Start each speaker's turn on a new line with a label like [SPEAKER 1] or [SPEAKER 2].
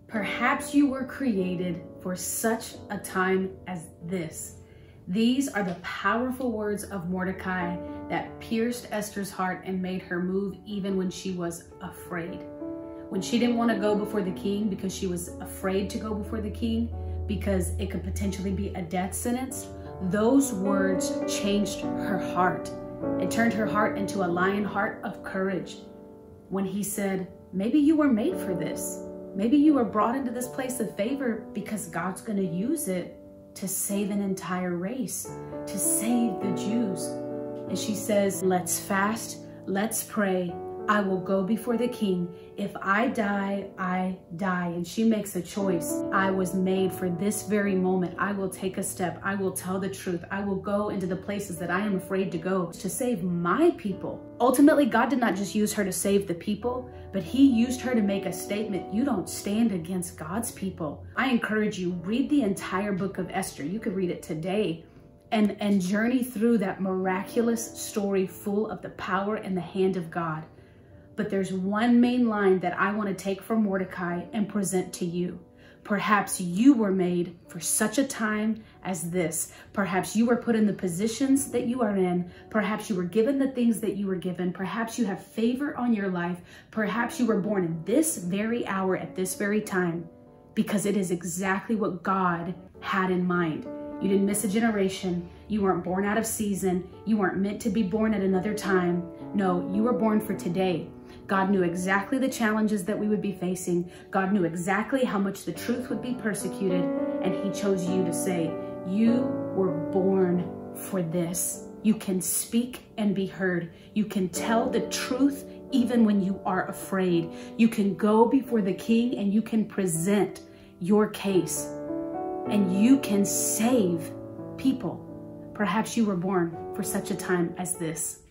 [SPEAKER 1] Perhaps you were created for such a time as this. These are the powerful words of Mordecai that pierced Esther's heart and made her move even when she was afraid. When she didn't want to go before the king because she was afraid to go before the king because it could potentially be a death sentence, those words changed her heart. It turned her heart into a lion heart of courage. When he said, maybe you were made for this. Maybe you were brought into this place of favor because God's going to use it to save an entire race, to save the Jews. And she says, let's fast, let's pray. I will go before the king. If I die, I die. And she makes a choice. I was made for this very moment. I will take a step. I will tell the truth. I will go into the places that I am afraid to go to save my people. Ultimately, God did not just use her to save the people, but he used her to make a statement. You don't stand against God's people. I encourage you, read the entire book of Esther. You could read it today and journey through that miraculous story full of the power and the hand of God. But there's one main line that I want to take from Mordecai and present to you. Perhaps you were made for such a time as this. Perhaps you were put in the positions that you are in. Perhaps you were given the things that you were given. Perhaps you have favor on your life. Perhaps you were born in this very hour at this very time because it is exactly what God had in mind. You didn't miss a generation. You weren't born out of season. You weren't meant to be born at another time. No, you were born for today. God knew exactly the challenges that we would be facing. God knew exactly how much the truth would be persecuted. And he chose you to say, you were born for this. You can speak and be heard. You can tell the truth even when you are afraid. You can go before the king and you can present your case. And you can save people. Perhaps you were born for such a time as this.